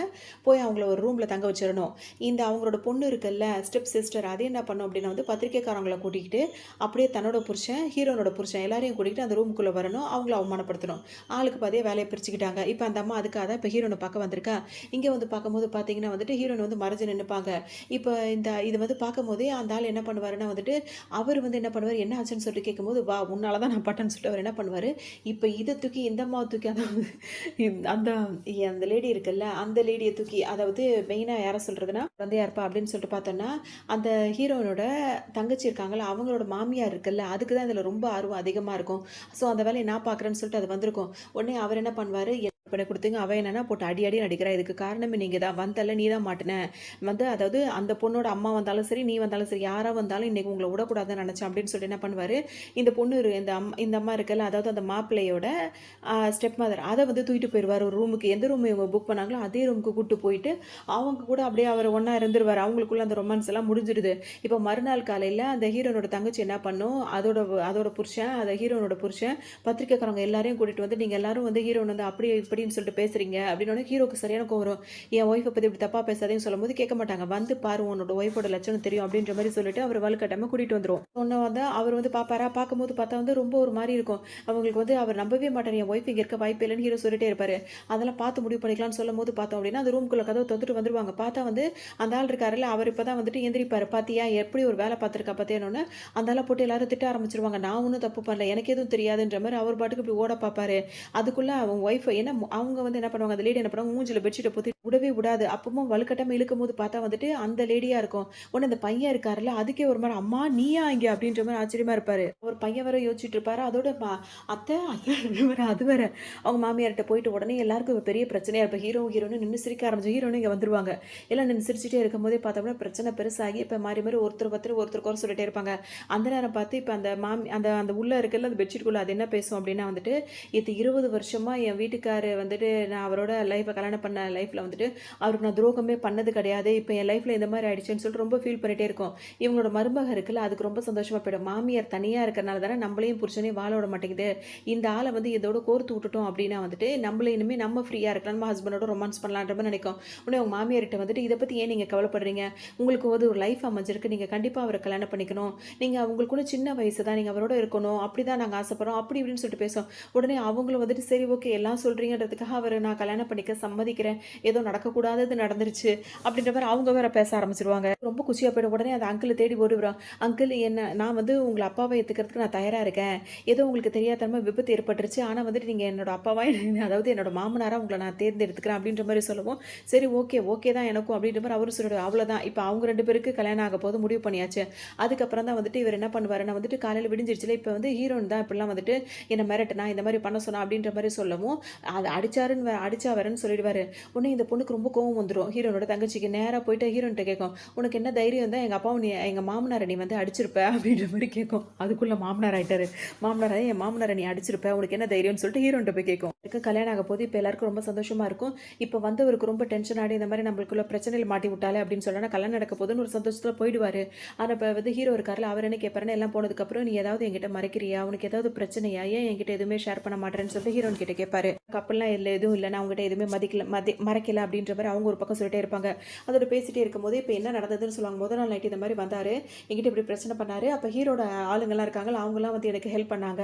போய் அவங்கள ஒரு ரூம்ல தங்க வச்சிரணும். இந்த அவங்களோட பொண்ணு இருக்குல்ல, ஸ்டெப் சிஸ்டர் அது என்ன பண்ணும் அப்படின்னா வந்து பத்திரிக்கைக்காரங்கள கூட்டிக்கிட்டு, அப்படியே தன்னோட புருஷன், ஹீரோனோட புருஷன் எல்லாரையும் கூட்டிகிட்டு அந்த ரூமுக்குள்ள வரணும். அவங்கள அவமானப்படுத்தணும். ஆளுக்கு பாதியா வேலைய பிரிச்சுக்கிட்டாங்க. இப்ப அந்த அம்மா அதுக்காக தான் இப்ப ஹீரோன பார்க்க வந்திருக்கா. இங்க வந்து பார்க்கும்போது பார்த்தீங்கன்னா வந்துட்டு ஹீரோயின் வந்து மறைஞ்சு நின்னுப்பாங்க. இப்ப இது வந்து பார்க்கும்போதே அந்த ஆள் என்ன பண்ணுவாருன்னா வந்துட்டு, அவரு வந்து என்ன பண்ணுவாரு, என்ன ஆச்சுன்னு சொல்லிட்டு கேட்கும்போது, "வா உன்னால தான் நான் பட்டேன்னு" சொல்லிட்டு அவர் என்ன பண்ணுவாரு, இப்ப இத தூக்கி இந்த அம்மாவ தூக்கி அதாவது அந்த அந்த லேடி இருக்குல்ல, அந்த லேடிய தூக்கி அதாவது மெயினா யார சொல்றதுன்னா, குழந்தையா இருப்பா அப்படின்னு சொல்லிட்டு பார்த்தோம்னா, அந்த ஹீரோயினோட தங்கச்சி இருக்காங்கல்ல, அவங்களோட மாமியார் இருக்குல்ல, அதுக்கு தான் இதுல ரொம்ப ஆர்வம் அதிகமா இருக்கும். ஸோ அந்த வேலைய நான் பார்க்குறேன்னு சொல்லிட்டு அது வந்திருக்கும். உடனே அவர் என்ன பண்ணுவாரு, பண்ணி குடுத்தீங்க. அவ என்னன்னா போட்டு அடி அடின்னு அடிக்கிறா. இதுக்கு காரணமே நீங்க தான். வந்தல்ல நீ தான் மாட்டுன. வந்து அதாவது அந்த பொண்ணோட அம்மா வந்தாலும் சரி, நீ வந்தாலும் சரி, யாரா வந்தாலும் இன்னைக்கு உங்கள விடக்கூடாதுன்னு நெனச்சேன் அப்படின்னு சொல்லிட்டு என்ன பண்ணுவாரு, இந்த பொண்ணு இந்த அம்மா இருக்குல்ல, அதாவது அந்த மாப்பிள்ளையோட ஸ்டெப் மதர் அத வந்து தூக்கிட்டு போயிருவாரு ஒரு ரூமுக்கு. எந்த ரூம் இவங்க புக் பண்ணாங்களோ அதே ரூமுக்கு கூட்டு போயிட்டு, அவங்க கூட அப்படியே அவர் ஒண்ணா இருந்துருவாரு. அவங்களுக்குள்ள அந்த ரொமான்ஸ் எல்லாம் முடிஞ்சிடுது. இப்ப மறுநாள் காலையில அந்த ஹீரோனோட தங்கச்சி என்ன பண்ணும், அதோட புருஷன், அந்த ஹீரோனோட புருஷன் பத்திரிக்கைக்காரங்க எல்லாரையும் கூட்டிட்டு வந்து, நீங்க எல்லாரும் வந்து ஹீரோன் வந்து அப்படி இப்படின்னு சொல்லிட்டு பேசுறீங்க அப்படின்னோடனே ஹீரோக்கு சரியான கோவம் வரும். என் ஒய்ஃபை பத்தி இப்படி தப்பா பேசாதேன்னு சொல்லும்போது கேட்க மாட்டாங்க. வந்து பாரு உன்னோட ஒய்ஃபோட லட்சணம் தெரியும் அப்படின்ற மாதிரி சொல்லிட்டு அவர் வலுக்கட்டாம கூட்டிட்டு வந்துரும். சொன்ன வந்து அவர் வந்து பாப்பாரா, பார்க்கும்போது பார்த்தா வந்து ரொம்ப ஒரு மாதிரி இருக்கும். அவங்களுக்கு வந்து அவர் நம்பவே மாட்டார். என் ஒய்ஃப் இங்க இருக்க வாய்ப்பு இல்லைன்னு ஹீரோ சொல்லிட்டே இருப்பாரு. அதெல்லாம் பார்த்து முடிவு பண்ணிக்கலாம்னு சொல்லும்போது பார்த்தோம் அப்படின்னா அந்த ரூம்குள்ள கதவை தொத்துட்டு வந்துருவாங்க. பார்த்தா வந்து அந்த ஆள் இருக்காருல்ல, அவர் இப்பதான் வந்துட்டு எந்திரிப்பாரு. பாத்தியா எப்படி ஒரு வேலை பார்த்திருக்கா பாத்தியானோன்னு அந்த ஆளை போட்டு எல்லாரும் திட்ட ஆரம்பிச்சிருவாங்க. நான் ஒன்றும் தப்பு பண்ணல, எனக்கு எதுவும் தெரியாதுன்ற மாதிரி அவர் பாட்டுக்கு இப்படி ஓட பார்ப்பாரு. அதுக்குள்ள அவங்க ஒய்ஃப் என்ன அவங்க வந்து என்ன பண்ணுவாங்க, அந்த லேடி என்ன பண்ணுவாங்க, மூஞ்சில பெட்ஷீட்டை பொத்தி விடவே விடாது. அப்பவும் வலுக்கட்டாம இழுக்கும் போது பார்த்தா வந்துட்டு அந்த லேடியா இருக்கும். உடனே அந்த பையன் இருக்காருல்ல, அதுக்கே ஒரு மாதிரி அம்மா நீயா இங்க அப்படின்ற மாதிரி ஆச்சரியமா இருப்பாரு. ஒரு பையன் வேற யோசிச்சுட்டு இருப்பாரு. அதோட அத்தை அத்தை வேற அது வேற அவங்க மாமியார்கிட்ட போயிட்டு உடனே எல்லாருக்கும் ஒரு பெரிய பிரச்சனையா இருப்ப. ஹீரோன்னு நின்று சிரிக்க ஆரம்பிச்சு ஹீரோன்னு இங்க வந்துருவாங்க. எல்லாம் நின்று சிரிச்சுட்டே இருக்கும் போதே பார்த்தோம்னா பிரச்சனை பெருசாகி இப்ப மாறி மாறி ஒருத்தர் குறை சொல்லிட்டே இருப்பாங்க. அந்த நேரம் பார்த்து இப்ப அந்த அந்த அந்த உள்ள இருக்குல்ல அந்த பெட்ஷீட்குள்ள அது என்ன பேசும் அப்படின்னா வந்துட்டு, இது 20 வருஷமா என் வீட்டுக்காரு வந்துட்டு நான் அவரோட லைஃப்பை கல்யாணம் பண்ண லைஃப்ல வந்துட்டு அவருக்கு நான் துரோகமே பண்ணது கிடையாது. இப்போ என் லைஃப்ல இந்த மாதிரி ஆயிடுச்சுன்னு சொல்லிட்டு ரொம்ப ஃபீல் பண்ணிட்டே இருக்கும். இவங்களோட மருமக இருக்குல்ல, அதுக்கு ரொம்ப சந்தோஷமா போயிடும். மாமியார் தனியா இருக்கிறனால தானே நம்மளையும் புருஷனையும் வாழ விட மாட்டேங்குது. இந்த ஆளை வந்து இதோட கோர்த்து விட்டுட்டோம் அப்படின்னா வந்துட்டு நம்மள இனிமே நம்ம ஃப்ரீயா இருக்கலாம், நம்ம ஹஸ்பண்டோட ரொமான்ஸ் பண்ணலான்ற மாதிரி நினைக்கும். உடனே அவங்க மாமியார்கிட்ட வந்துட்டு இதை பத்தி ஏன் நீங்க கவலைப்படுறீங்க, உங்களுக்கு ஒரு லைஃப் அமைஞ்சிருக்கு, நீங்க கண்டிப்பா அவரை கல்யாணம் பண்ணிக்கணும், நீங்க அவங்களுக்கு கூட சின்ன வயசு தான், நீங்க அவரோட இருக்கணும், அப்படிதான் நாங்க ஆசைப்படுறோம் அப்படி இப்படின்னு சொல்லிட்டு பேசும். உடனே அவங்களும் வந்துட்டு சரி ஓகே எல்லாம் சொல்றீங்கன்றதுக்காக அவரை நான் கல்யாணம் பண்ணிக்க சம்மதிக்கிறேன், ஏதோ நடக்கக்கூடாதது நடந்துருச்சு அப்படின்ற மாதிரி அவங்க வேற பேச ஆரம்பிச்சிருவாங்க. ரொம்ப குஷியா போயிடும். உடனே அந்த அங்கிள் தேடி ஓடி வரும். அங்கிள் என்ன நான் வந்து உங்களை அப்பாவை ஏத்துக்கிறதுக்கு நான் தயாரா இருக்கேன், ஏதோ உங்களுக்கு தெரியாதனமா விபத்து ஏற்பட்டுருச்சு, ஆனா வந்துட்டு நீங்க என்னோட அப்பாவா அதாவது என்னோட மாமனாரா உங்களை நான் தேர்ந்தெடுத்துக்கிறேன் அப்படின்ற மாதிரி சொல்லவும் சரி ஓகே தான் எனக்கும் அப்படின்ற மாதிரி அவரும் சொல்லிடுவார். அவ்வளவுதான் இப்போ அவங்க 2 பேருக்கு கல்யாணம் ஆக போது முடிவு பண்ணியாச்சு. அதுக்கப்புறம் தான் வந்துட்டு இவர் என்ன பண்ணுவாருன்னா வந்துட்டு காலையில விடிஞ்சிருச்சுல, இப்போ வந்து ஹீரோயின் தான் இப்படிலாம் வந்துட்டு என்ன மிரட்டுனா இந்த மாதிரி பண்ண சொன்னா அப்படின்ற மாதிரி சொல்லவும் அது அடிச்சா வரேன்னு சொல்லிடுவாரு. உடனே இந்த பொண்ணுக்கு ரொம்ப கோவம் வந்துடும். ஹீரோனோட தங்கச்சிக்கு நேராக போயிட்டு ஹீரோன்ட்ட கேட்கும், உனக்கு என்ன தைரியம் தான் எங்கள் மாமனாரை நீ வந்து அடிச்சிருப்ப அப்படின்ற மாதிரி கேட்கும். அதுக்குள்ள மாமனார் ஆயிட்டாரு. என் மாமனாரை நீ அடிச்சிருப்ப, உனக்கு என்ன தைரியம்னு சொல்லிட்டு ஹீரோன்ட்ட போய் கேட்கும். கல்யாணம் ஆக போது இப்போ எல்லாருக்கும் ரொம்ப சந்தோஷமா இருக்கும். இப்போ வந்தவருக்கு ரொம்ப டென்ஷன் ஆடி இந்த மாதிரி நம்மளுக்குள்ள பிரச்சனையில் மாட்டி விட்டாலே அப்படின்னு சொன்னா கல்யாணம் நடக்க போதுன்னு ஒரு சந்தோஷத்தில் போயிடுவாரு. ஆனால் இப்போ வந்து ஹீரோ இருக்காருல, அவர் என்ன கேட்பாருன்னு எல்லாம் போனதுக்கப்புறம் நீ ஏதாவது என்கிட்ட மறைக்கிறியா, உனக்கு ஏதாவது பிரச்சனையா, ஏன் என்கிட்ட எதுவுமே ஷேர் பண்ண மாட்டேன்னு சொல்லிட்டு ஹீரோன் கிட்ட கேட்பாரு. கப்பல்லாம் இல்லை எதுவும் இல்லை, நான் அவங்ககிட்ட எதுவுமே மறைக்கல அப்படின்ற மாதிரி அவங்க ஒரு பக்கம் சொல்லிட்டே இருப்பாங்க. அதோட பேசிட்டே இருக்கும்போது இப்போ என்ன நடந்ததுன்னு சொல்லுவாங்க. முதல் நாள் நைட்டு இந்த மாதிரி வந்தாரு, என்கிட்ட இப்படி பிரச்சனை பண்ணாரு, அப்போ ஹீரோட ஆளுங்கள்லாம் இருக்காங்க, அவங்களாம் வந்து எனக்கு ஹெல்ப் பண்ணாங்க,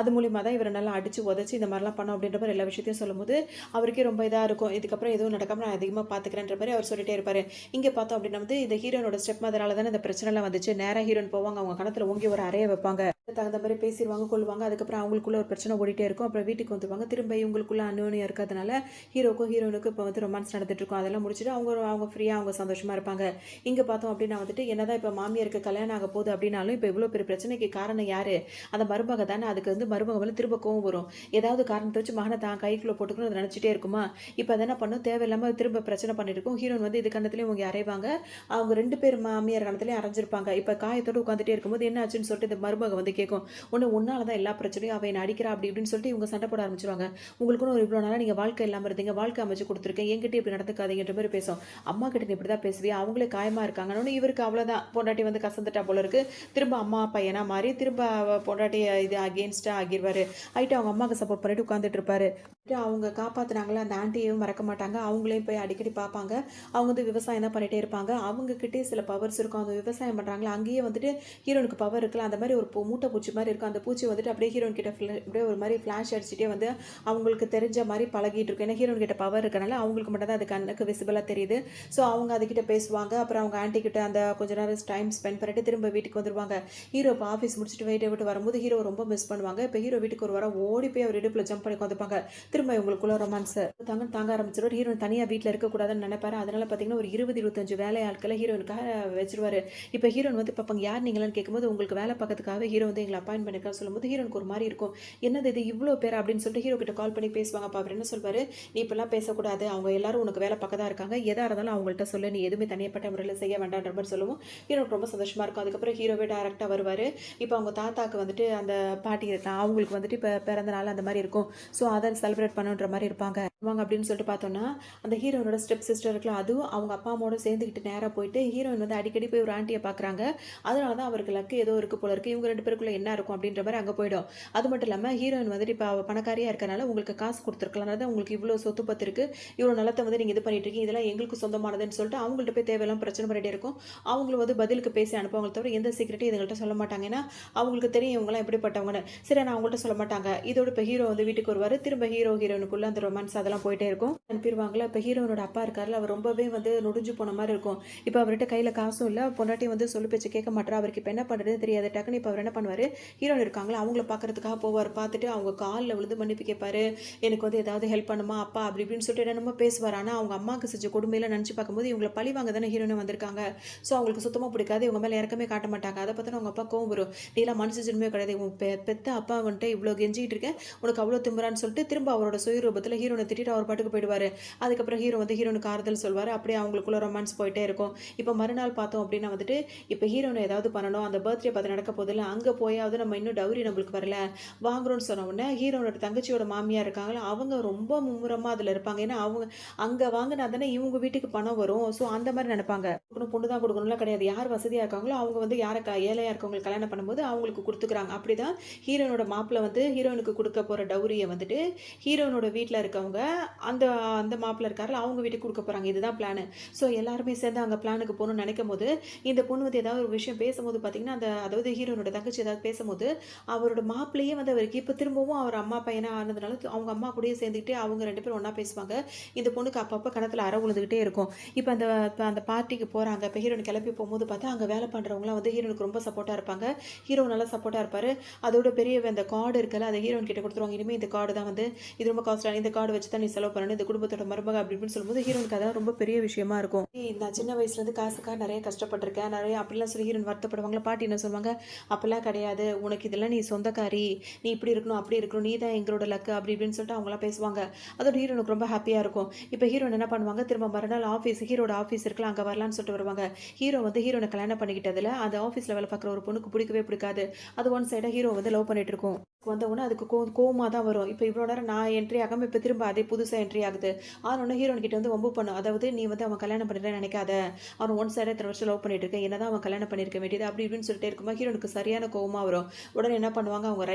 அது மூலியமாக தான் இவரை நல்லா அடிச்சு உதச்சி இந்த மாதிரிலாம் பண்ணோம் அப்படின்ற மாதிரி எல்லா விஷயத்தையும் சொல்லும்போது அவருக்கே ரொம்ப இதாக இருக்கும். இதுக்கப்புறம் எதுவும் நடக்காம நான் அதிகமாக பார்த்துக்கிறேன்ற மாதிரி அவர் சொல்லிட்டே இருப்பாரு. இங்கே பார்த்தோம் அப்படின்னா வந்து இந்த ஹீரோனோட ஸ்டெப் மதரால தானே இந்த பிரச்சனைலாம் வந்துச்சு. நேராக ஹீரோன் போவாங்க, அவங்க கணத்தில் ஓங்கி ஒரு அறைய வைப்பாங்க. தகுந்த மாரி பேசிருவாங்க, கொள்ளுவாங்க. அதுக்கப்புறம் அவங்களுக்குள்ள ஒரு பிரச்சனை ஓடிட்டே இருக்கும். அப்புறம் வீட்டுக்கு வந்துருவாங்க. திரும்ப இவங்களுக்குள்ள அந்யோன்யம் இருக்கிறதுனால, ஹீரோக்கும் ஹீரோயினுக்கும் இப்ப வந்து ரொமான்ஸ் நடந்துட்டுருக்கும். அதெல்லாம் முடிச்சுட்டு அவங்க ஃப்ரீயா அவங்க சந்தோஷமா இருப்பாங்க. இங்க பார்த்தோம் அப்டின்னா வந்துட்டு, என்னதான் இப்ப மாமியாருக்கு கல்யாணம் ஆக போகுது அப்டின்னாலும், இப்ப இவ்ளோ பெரிய பிரச்சனைக்கு காரணம் யாரு? அந்த மருமக தானே. அதுக்கு வந்து மருமக மேல திரும்ப கோவம் வரும். ஏதாவது காரணத்த வச்சு மகன தான் கைக்குள்ள போட்டுக்கணும்னு அது நெனச்சுட்டே இருக்குமா? இப்ப அது என்ன பண்ணும், தேவையில்லாம திரும்ப பிரச்சனை பண்ணிட்டு இருக்கும். ஹீரோயின் வந்து இது கண்ணத்துலயும் இவங்க அரைவாங்க. அவங்க 2 பேர் மாமியார் கணத்துலயும் அரைஞ்சிருப்பாங்க. இப்ப காயத்தோட உட்காந்துட்டே இருக்கும்போது என்ன ஆச்சுன்னு சொல்லிட்டு இந்த மருமக வந்து கேட்கும். உன்னால தான் எல்லா பிரச்சனையும் அவ என்ன அடிக்கிறா அப்படி இப்படின்னு சொல்லிட்டு இவங்க சண்டை போட ஆரம்பிச்சுருவாங்க. உங்களுக்குன்னு ஒரு இவ்வளோ நாளா நீங்க வாழ்க்கை இல்லாம இருந்தீங்க. வாழ்க்கை அமைச்சு குடுத்துருக்கேன். என்கிட்ட இப்படி நடந்துக்காதீங்கன்ற மாரி பேசும். அம்மா கிட்ட நீ இப்படி தான் பேசுவியா? அவங்களே காயமா இருக்காங்கன்னோனே இவருக்கு அவ்வளோதான். பொண்டாட்டி வந்து கசந்துட்டா போல இருக்கு. திரும்ப அம்மா பையனா மாறி திரும்ப பொண்டாட்டி இது அகெயின்ஸ்டா ஆகிருவாரு. ஆயிட்டு அவங்க அம்மாக்கு சப்போர்ட் பண்ணிட்டு உட்காந்துட்டு இருப்பாரு. அவங்க காப்பாத்துனாங்கல்ல அந்த ஆன்ட்டியவும் மறக்க மாட்டாங்க. அவங்களையும் போய் அடிக்கடி பார்ப்பாங்க. அவங்க வந்து விவசாயம் தான் பண்ணிட்டே இருப்பாங்க. அவங்க கிட்டயே சில பவர்ஸ் இருக்கும். அந்த விவசாயம் பண்றாங்கல்ல, அங்கேயே வந்துட்டு ஹீரோனுக்கு பவர் இருக்குல்ல, அந்த மாரி ஒரு மூட்டை பூச்சி மாரி இருக்கும். அந்த பூச்சி வந்துட்டு அப்படியே ஹீரோயின் கிட்ட அப்படியே ஒரு மாரி ஃபிளாஷ் அடிச்சுட்டே வந்து அவங்களுக்கு தெரிஞ்ச மாரி பழகிட்டு இருக்கும். ஏன்னா ஹீரோயின் கிட்ட பவர் இருக்கனால அவங்களுக்கு மட்டும் தான் அது கண்ணுக்கு விசிபிளா தெரியுது. ஸோ அவங்க அதுகிட்ட பேசுவாங்க. அப்புறம் அவங்க ஆன்ட்டி கிட்ட அந்த கொஞ்ச நேரம் டைம் ஸ்பெண்ட் பண்ணிட்டு திரும்ப வீட்டுக்கு வந்துருவாங்க. ஹீரோ இப்போ ஆஃபீஸ் முடிச்சுட்டு வீட்டை விட்டு வரும்போது ஹீரோ ரொம்ப மிஸ் பண்ணுவாங்க. இப்போ ஹீரோ வீட்டுக்கு ஒரு வாரம் ஓடி போய் அவர் இடுப்புல ஜம்ப் பண்ணி உட்காந்துப்பாங்க. திரும்ப இவங்களுக்குள்ள ரொமான்ஸ் தாங்க ஆரம்பிச்சிருவாரு. ஹீரோயின் தனியா வீட்டில் இருக்கக்கூடாதுன்னு நினைப்பாரு. அதனால பார்த்தீங்கன்னா ஒரு 20, 25 வேலை ஆட்களை ஹீரோயினுக்காக வச்சிருவாரு. இப்போ ஹீரோயின் வந்து பார்ப்பாங்க, யார் நீங்களான்னு கேட்கும்போது உங்களுக்கு வேலை பார்க்கறதுக்காக ஹீரோ வந்து எங்களை அப்பாயின் பண்ணிருக்கான்னு சொல்லும்போது ஹீரோனுக்கு ஒரு மாதிரி இருக்கும். என்னது இது இவ்வளோ பேர் அப்படின்னு சொல்லிட்டு ஹீரோ கிட்ட கால் பண்ணி பேசுவாங்க. அப்போ அவர் என்ன சொல்வாரு, நீ இப்பெல்லாம் பேசக்கூடாது. அவங்க எல்லாரும் உனக்கு வேலை பார்க்க தான் இருக்காங்க. எதா இருந்தாலும் அவங்கள்ட்ட சொல்லு. நீ எதுவுமே தனிப்பட்ட முறையில் செய்ய வேண்டான்ற மாதிரி சொல்லவும் ஹீரோக்கு ரொம்ப சந்தோஷமா இருக்கும். அதுக்கப்புறம் ஹீரோவே டேரக்டாக வருவார். இப்போ அவங்க தாத்தாக்கு வந்துட்டு அந்த பாட்டி இருக்காங்க. அவங்களுக்கு வந்துட்டு இப்போ பிறந்த நாள் அந்த மாதிரி இருக்கும். ஸோ அதை செலிப்ரேட் பண்ணுன்ற மாதிரி இருப்பாங்க அப்படின்னு சொல்லிட்டு பார்த்தோம்னா, அந்த ஹீரோனோட ஸ்டெப் சிஸ்டர் இருக்கலாம். அதுவும் அவங்க அப்பா அம்மாவோட சேர்ந்துக்கிட்டு நேராக போயிட்டு ஹீரோயின் வந்து அடிக்கடி போய் ஒரு ஆண்டியை பார்க்குறாங்க. அதனால தான் அவருக்கு லக்கு ஏதோ இருக்கு போல இருக்கு. இவங்க 2 பேருக்குள்ள என்ன இருக்கும் அப்படின்ற மாதிரி அங்கே போயிடும். அது மட்டும் இல்லாமல் ஹீரோயின் வந்துட்டு இப்போ அவள் பணக்காரியாக இருக்கனால உங்களுக்கு காசு கொடுத்துருக்கலாம். அதாவது உங்களுக்கு இவ்வளோ சொத்து பத்து இருக்கு, இவ்வளோ நிலத்தை வந்து நீங்கள் இது பண்ணிட்டு இருக்கீங்க, இதெல்லாம் எங்களுக்கு சொந்தமானதுன்னு சொல்லிட்டு அவங்கள்ட்ட போய் தேவையெல்லாம் பிரச்சனை பண்ணிட்டே இருக்கும். அவங்களும் வந்து பதிலுக்கு பேசி அனுப்புவாங்க தவிர எந்த சீக்கிரட்டையும் இதுங்கள்ட்ட சொல்ல மாட்டாங்க. ஏன்னா அவங்களுக்கு தெரியும் இவங்களாம் எப்படிப்பட்டவங்கன்னு. சரி நான் அவங்கள்ட்ட சொல்ல மாட்டாங்க. இதோட இப்போ ஹீரோ வந்து வீட்டுக்கு வருவார். திரும்ப ஹீரோயினுக்குள்ள அந்த ரொமான்ஸ் அதெல்லாம் போயிட்டே இருக்கும். அனுப்பிடுவாங்களா. இப்போ ஹீரோனோட அப்பா இருக்காருல்ல, அவர் ரொம்பவே வந்து நொடிஞ்சு போன மாதிரி இருக்கும். இப்போ அவர்கிட்ட கையில் காசும் இல்லை, பொண்டாட்டி வந்து சொல்லி பேச்சு கேட்க மாட்டா. அவருக்கு இப்போ என்ன பண்ணுறதுன்னு தெரியாது. டக்குன்னு இப்போ அவர் என்ன பண்ணுவார், ஹீரோயின் இருக்காங்களா அவங்கள பார்க்கறதுக்காக போவார். பார்த்துட்டு அவங்க காலில் விழுந்து மன்னிப்பு கேட்பாரு. எனக்கு வந்து ஏதாவது ஹெல்ப் பண்ணுமா அப்பா அப்படி இப்படின்னு சொல்லிட்டு என்னமோ பேசுவார். ஆனால் அவங்க அம்மாவுக்கு செஞ்ச கொடுமையில நினச்சி பார்க்கும்போது இவங்களை பழி வாங்க தானே ஹீரோயின் வந்திருக்காங்க. ஸோ அவங்களுக்கு சுத்தமாக பிடிக்காது. இவங்க மேலே இறக்கமே காட்ட மாட்டாங்க. அதை பார்த்தா அவங்க அப்பா கோவம் வரும். நீலாம் மனுஷ ஜென்மே கிடையாது. உன் பெத்த அப்பா வந்துட்டு இவ்வளோ கெஞ்சிக்கிட்டு இருக்கேன், உனக்கு அவ்வளோ திமுறான்னு சொல்லிட்டு திரும்ப அவரோட சுயரூபத்தில் ஹீரோனை திட்டிட்டு அவர் பாட்டுக்கு போயிடுவார். அதுக்கப்புறம் ஹீரோ வந்து ஹீரோனுக்கு ஆறுதல் சொல்வார். அப்படியே அவங்களுக்குள்ள ரொமான்ஸ் போயிட்டே இருக்கும். இப்போ மறுநாள் பார்த்தோம் அப்படின்னா வந்துட்டு இப்போ ஹீரோனை ஏதாவது பண்ணணும், அந்த பர்த்டே பார்த்து நடக்க போதில்ல, அங்கே போயாவது நம்ம இன்னும் டவுரி நம்மளுக்கு வரல வாங்குறோம்னு சொன்ன உடனே ஹீரோனோட தங்கச்சியோட மாமியார் இருக்காங்களா அவங்க ரொம்ப மும்முரமாக அதில் இருப்பாங்க. ஏன்னா அவங்க அங்கே வாங்கினா தானே இவங்க வீட்டுக்கு பணம் வரும். ஸோ அந்த மாதிரி நினைப்பாங்க. பொண்ணு தான் கொடுக்கணும்லாம் கிடையாது. யார் வசதியாக இருக்காங்களோ அவங்க வந்து யாரை ஏழையாக இருக்கவங்களுக்கு கல்யாணம் பண்ணும்போது அவங்களுக்கு கொடுத்துக்கிறாங்க. அப்படிதான் ஹீரோனோட மாப்பிள்ளை வந்து ஹீரோனுக்கு கொடுக்க போகிற டவுரியை வந்துட்டு ஹீரோனோட வீட்டில் இருக்கவங்க அந்த அந்த மாப்பிள்ளை இருக்காருல்ல அவங்க வீட்டுக்கு கொடுக்க போகிறாங்க. இதுதான் பிளான். ஸோ எல்லாருமே சேர்ந்து அங்கே பிளானுக்கு போகணும்னு நினைக்கும் போது இந்த பொண்ணு வந்து ஏதாவது ஒரு விஷயம் பேசும்போது பார்த்தீங்கன்னா அதாவது ஹீரோனோட தங்கச்சி ஏதாவது பேசும்போது அவரோட மாப்பிள்ளையே வந்து அவருக்கு இப்போ திரும்பவும் அவர் அம்மா பையனா ஆனதுனால அவங்க அம்மா கூடயே சேர்ந்துக்கிட்டு அவங்க 2 பேரும் ஒன்றா பேசுவாங்க. இந்த பொண்ணுக்கு அப்பப்போ கணத்தில் அற உழுதுகிட்டே இருக்கும். இப்போ அந்த பார்ட்டிக்கு போகிறாங்க. இப்போ ஹீரோன் கிளப்பி போகும்போது பார்த்தா அங்கே வேலை பண்ணுறவங்களாம் வந்து ஹீரோனுக்கு ரொம்ப சப்போர்ட்டாக இருப்பாங்க. ஹீரோ நல்லா சப்போர்ட்டாக இருப்பார். அதோட பெரிய அந்த கார்டு இருக்குல்ல அதை ஹீரோன் கிட்ட கொடுத்துருவாங்க. இனிமேல் இந்த கார்டு தான் வந்து இது ரொம்ப காஸ்ட்லியான இந்த கார்டு வச்சு தான் நீ செலவு பண்ணணும், இந்த குடும்பத்தோட மருமக அப்படி இப்படின்னு சொல்லும்போது ஹீரோனுக்கு அதான் ரொம்ப பெரிய விஷயமா இருக்கும். நான் சின்ன வயசுலேருந்து காசுக்காக நிறைய கஷ்டப்பட்டிருக்கேன், நிறைய அப்படிலாம் சொல்லி ஹீரோன் வருத்தப்படுவாங்களா. பாட்டி என்ன சொல்லுவாங்க, அப்பெல்லாம் கிடையாது, உனக்கு இதெல்லாம் நீ சொந்தக்காரி, நீ இப்படி இருக்கணும் அப்படி இருக்கணும், நீ தான் எங்களோட லக்கு அப்படி இப்படின்னு சொல்லிட்டு அவங்களாம் பேசுவாங்க. அதோட ஹீரோனுக்கு ரொம்ப ஹாப்பியாக இருக்கும். இப்போ ஹீரோன் என்ன பண்ணுவாங்க, திரும்ப மறுநாள் ஹீரோட ஆஃபீஸ் இருக்கலாம் அங்கே வரலான்னு சொல்லிட்டு வருவாங்க. ஹீரோ வந்து ஹீரோனை கல்யாணம் பண்ணிக்கிட்டதில் அந்த ஆஃபீஸில் வேலை பார்க்குற ஒரு பொண்ணுக்கு பிடிக்கவே பிடிக்காது. அது ஒன் சைடாக ஹீரோ வந்து லவ் பண்ணிட்டு இருக்கும். வந்தவுடனே அதுக்கு கோவமாக தான் வரும். இப்போ இவ்வளோ நேரம் நான் என்ட்ரி ஆகாமல் இப்போ திரும்ப அதே புதுசாக என்ட்ரி ஆகுது. ஆனோடனே ஹீரோன் கிட்ட வந்து வம்பு பண்ணும். அதாவது நீ வந்து அவன் கல்யாணம் பண்ணிடுறேன்னு நினைக்காத, அவன் ஒன் சைடாக இத்தனை வருஷம் லவ் பண்ணிட்டு இருக்கேன், என்னதான் அவன் கல்யாணம் பண்ணியிருக்க வேண்டியது அப்படி இப்படின்னு சொல்லிட்டே இருக்கும்போது ஹீரோனுக்கு சரியான கோவமாக வரும். உடனே என்ன பண்ணுவாங்க, அவங்க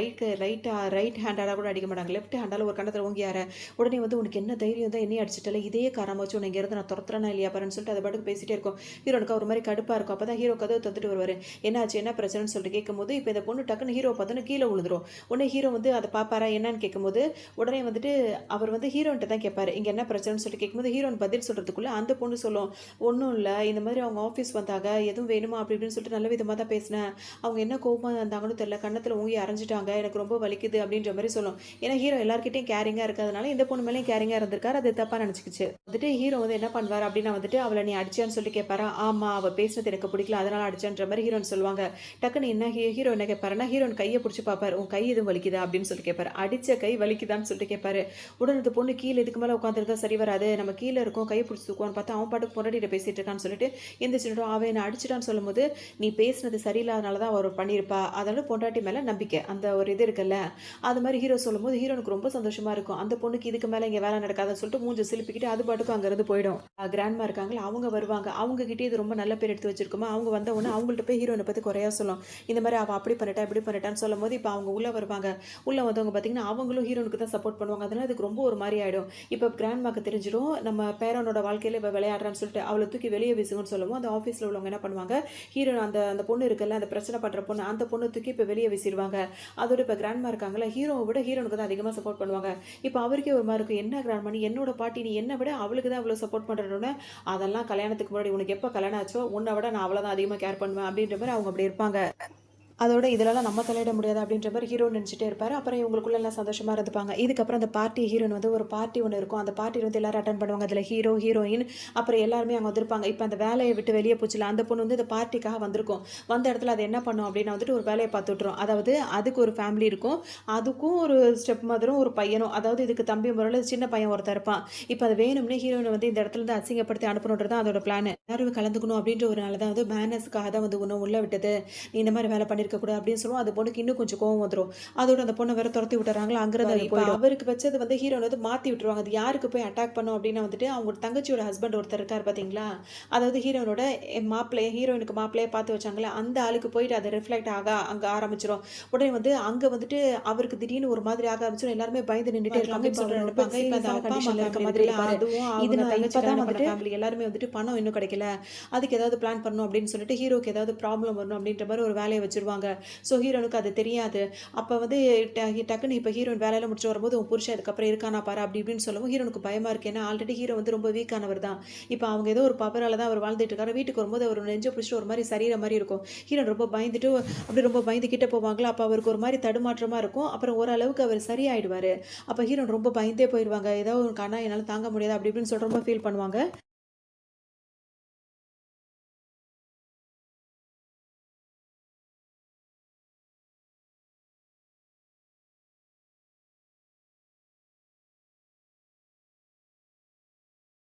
ரைட் ஹேண்டாக கூட அடிக்க மாட்டாங்க, லெஃப்ட் ஹேண்டால் ஒரு கண்ணத்தில் ஓங்கியார உடனே வந்து உனக்கு என்ன தைரியம் தான் என்னையே அடிச்சிட்டல, இதே காரணம் வச்சு உன்னை இங்கேருந்து நான் துரத்துறேன்னா இல்லையா பாருன்னு சொல்லிட்டு அதை பாட்டுக்கு பேசிட்டே இருக்கும். ஹீரோனுக்கு ஒரு மாதிரி கடுப்பாக இருக்கும். அப்போ தான் ஹீரோ கதவை தந்துட்டு வருவார். என்னாச்சு என்ன பிரச்சனைன்னு சொல்லிட்டு கேட்கும்போது இப்போ இந்த பொண்ணு டக்குன்னு ஹீரோ பார்த்தோன்னு கீழே விழுந்துரும். உடனே உடனே ஹீரோ வந்து அத பார்ப்பாரா என்னன்னு கேட்கும்போது, உடனே வந்துட்டு அவர் வந்து ஹீரோயின்ட்ட தான் கேட்பாரு. இங்க என்ன பிரச்சனைன்னு சொல்லிட்டு கேட்கும்போது, ஹீரோயின் பதில் சொல்றதுக்குள்ள அந்த பொண்ணு சொல்லும். "ஒண்ணும் இல்ல. இந்த மாதிரி அவங்க ஆஃபீஸ் வந்தாங்க. எதுவும் வேணுமா?" அப்படி இப்படின்னு சொல்லிட்டு நல்ல விதமா தான் பேசினேன். அவங்க என்ன கோவமா இருந்தாங்கன்னு தெரியல. கன்னத்துல ஊங்கி அரைஞ்சுட்டாங்க. எனக்கு ரொம்ப வலிக்குது அப்படின்ற மாரி சொல்லும். ஏன்னா ஹீரோ எல்லார்கிட்டயும் கேரிங்கா இருக்கிறதுனால, இந்த பொண்ணு மேலயும் கேரிங்கா இருந்திருக்காரு. அது தப்பா நினைச்சுக்கிச்சு. வந்துட்டு ஹீரோ வந்து என்ன பண்ணுவாரு அப்படின்னா வந்துட்டு, "அவள நீ அடிச்சியான்னு?" சொல்லி கேட்பாரா. "ஆமா. அவ பேசினது எனக்கு பிடிக்கல. அதனால அடிச்சேன்ற" மாரி ஹீரோயின் சொல்லுவாங்க. டக்குனு என்ன ஹீரோ என்ன கேட்பாருன்னா, ஹீரோயின் கைய புடிச்சு பார்ப்பாரு. "உன் கை எதுவும் வலிக்குதா?" அப்படின்னு சொல்லி கேட்பாரு. அடிச்ச கை வலிக்குதான்னு சொல்லிட்டு கேட்பாரு. உடனே இந்த பொண்ணு கீழ இதுக்கு மேல உட்காந்துருந்தா சரி வராது. நம்ம கீழ இருக்கோம். கைய புடிச்சு தூக்குவான்னு பார்த்தா, அவன் பாட்டுக்கு பொண்டாட்டிட்ட பேசிட்டு இருக்கான்னு சொல்லிட்டு எந்திரிச்சுட்டு அவன் என்ன அடிச்சுட்டான்னு சொல்லும்போது, "நீ பேசினது சரியில்லாதனால தான் அவ பண்ணியிருப்பா. அதனால பொண்டாட்டி மேல நம்பிக்கை." அந்த ஒரு இது இருக்குல்ல. அது மாரி ஹீரோ சொல்லும்போது ஹீரோனுக்கு ரொம்ப சந்தோஷமா இருக்கும். அந்த பொண்ணுக்கு இதுக்கு மேல இங்க வேலை நடக்காதுன்னு சொல்லிட்டு மூஞ்ச சிலுப்பிக்கிட்டு அது பாட்டுக்கு அங்கருந்து போயிடும். கிராண்ட்மா இருக்காங்கல்ல, அவங்க வருவாங்க. அவங்க கிட்டயும் இது ரொம்ப நல்ல பேர் எடுத்து வச்சிருக்குமா, அவங்க வந்த உடனே அவங்கள்ட்ட போய் ஹீரோயின பத்தி குறையா சொல்லும். இந்த மாரி அவ அப்படி பண்ணிட்டா, இப்படி பண்ணிட்டான்னு சொல்லும்போது, இப்ப அவங்க உள்ள வருவாங்க. உள்ள வந்தவங்க பார்த்தீங்கன்னா, அவங்களும் ஹீரோனுக்கு தான் சப்போர்ட் பண்ணுவாங்க. அதனால அதுக்கு ரொம்ப ஒரு மாரி ஆயிடும். இப்ப கிராண்ட்மாக்கு தெரிஞ்சிரும், நம்ம பேரனோட வாழ்க்கையில இவ விளையாடுறான்னு சொல்லிட்டு, அவள தூக்கி வெளிய வீசுங்கன்னு சொல்லவும், அந்த ஆஃபீஸ்ல உள்ளவங்க என்ன பண்ணுவாங்க, ஹீரோ அந்த அந்த பொண்ணு இருக்குல்ல, அந்த பிரச்சனை பண்ற பொண்ணு, அந்த பொண்ண தூக்கி இப்ப வெளிய வீசிருவாங்க. அதோட இப்ப கிராண்ட்மா இருக்காங்கல்ல, ஹீரோவ விட ஹீரோனுக்கு தான் அதிகமா சப்போர்ட் பண்ணுவாங்க. இப்ப அவருக்கே ஒரு மாரி இருக்கும். என்ன கிராண்ட்மா நீ என்னோட பாட்டி, நீ என்ன விட அவளுக்கு தான் இவ்வளோ சப்போர்ட் பண்றேன்னோனே, அதெல்லாம் கல்யாணத்துக்கு முன்னாடி உனக்கு எப்ப கல்யாணம் ஆச்சோ, உன்ன விட நான் அவள தான் அதிகமா கேர் பண்ணுவேன் அப்படின்ற மாரி அவங்க அப்படி இருப்பாங்க. அதோட இதுலலாம் நம்ம தலையிட முடியாது அப்படின்ற மாரி ஹீரோ நினச்சுட்டே இருப்பாரு. அப்புறம் இவங்களுக்குள்ள எல்லாம் சந்தோஷமா இருந்துப்பாங்க. இதுக்கப்புறம் அந்த பார்ட்டி ஹீரோயின் வந்து ஒரு பார்ட்டி ஒண்ணு இருக்கும். அந்த பார்ட்டில வந்து எல்லாரும் அட்டெண்ட் பண்ணுவாங்க. அதுல ஹீரோ, ஹீரோயின் அப்புறம் எல்லாருமே அங்க வந்திருப்பாங்க. இப்ப அந்த வேலைய விட்டு வெளிய போச்சுல்ல, அந்த பொண்ணு வந்து இந்த பார்ட்டிக்காக வந்திருக்கும். வந்த இடத்துல அது என்ன பண்ணும் அப்படின்னா வந்துட்டு ஒரு வேலைய பார்த்து விட்டுரும். அதாவது அதுக்கு ஒரு ஃபேமிலி இருக்கும். அதுக்கும் ஒரு ஸ்டெப் மதரும், ஒரு பையனும். அதாவது இதுக்கு தம்பி முறையில சின்ன பையன் ஒருத்தன் இருப்பான். இப்ப அது வேணும்னே ஹீரோயின வந்து இந்த இடத்துல இருந்து அசிங்கப்படுத்தி அனுப்பணுன்றது தான் அதோட பிளானு. எல்லாரும் கலந்துக்கணும் அப்படின்ற ஒரு நாள் தான் வந்து பேனர்ஸ்க்காக தான் வந்து உன்ன உள்ள விட்டது. நீ இந்த மாரி வேலை பண்ணியிருக்க கூடாது அப்படின்னு சொல்லுவோம். அந்த பொண்ணுக்கு இன்னும் கொஞ்சம் கோவம் வந்துரும். அதோட அந்த பொண்ண வேற தொரத்தி விட்டுர்றாங்களா, அங்கிருந்து அது போயிடும். அவருக்கு வச்சது வந்து ஹீரோயின் வந்து மாத்தி விட்டுருவாங்க. அது யாருக்கு போய் அட்டாக் பண்ணும் அப்டின்னா வந்துட்டு, அவங்க தங்கச்சியோட ஹஸ்பண்ட் ஒருத்தர் இருக்காரு பார்த்தீங்களா? அதாவது ஹீரோயினோட மாப்பிள்ளைய ஹீரோயினுக்கு மாப்பிள்ளையா பார்த்து வச்சாங்கல்ல, அந்த ஆளுக்கு போயிட்டு அது ரிஃப்ளெக்ட் ஆக அங்க ஆரம்பிச்சுரும். உடனே வந்து அங்க வந்துட்டு அவருக்கு திடீர்னு ஒரு மாதிரி ஆக ஆரம்பிச்சுரும். எல்லாருமே பயந்து நின்னுட்டே இருப்பாங்க. இப்ப அவர் நினைப்பாங்க, இப்ப அந்த அப்பா அம்மா இருக்க மாதிரி இருப்பாரு. இது நான் இப்ப தான் வந்துட்டு ஃபேமிலி எல்லாருமே வந்துட்டு பணம் இன்னும் கிடைக்கல. அதுக்கு ஏதாவது பிளான் பண்ணணும் அப்டின்னு சொல்லிட்டு ஹீரோக்கு ஏதாவது ப்ராப்ளம் வரணும் அப்டின்ற மாரி ஒரு வேலைய வச்சுருவாங்க. ஸோ ஹீரோனுக்கு அது தெரியாது. அப்ப வந்து டக்குன்னு இப்ப ஹீரோயின் வேலையெல்லாம் முடிச்சுட்டு வரும்போது, உன் புருஷன் இதுக்கப்புறம் இருக்கானா பாரு அப்படி இப்படின்னு சொல்லவும் ஹீரோனுக்கு பயமா இருக்கு. ஏன்னா ஆல்ரெடி ஹீரோ வந்து ரொம்ப வீக்கானவர் தான். இப்ப அவங்க ஏதோ ஒரு பவரால தான் அவர் வாழ்ந்துட்டு இருக்காரு. வீட்டுக்கு வரும்போது அவர் நெஞ்ச பிடிச்சிட்டு ஒரு மாரி சரியிற மாரி இருக்கும். ஹீரோயின் ரொம்ப பயந்துட்டு அப்படி ரொம்ப பயந்து கிட்ட போவாங்களா, அப்ப அவருக்கு ஒரு மாரி தடுமாற்றமா இருக்கும். அப்புறம் ஓரளவுக்கு அவர் சரியாயிடுவாரு. அப்ப ஹீரோயின் ரொம்ப பயந்தே போயிருவாங்க. ஏதோ ஒண்ணு ஆனா என்னால தாங்க முடியாது அப்படி இப்படின்னு சொல்லிட்டு ரொம்ப ஃபீல் பண்ணுவாங்க.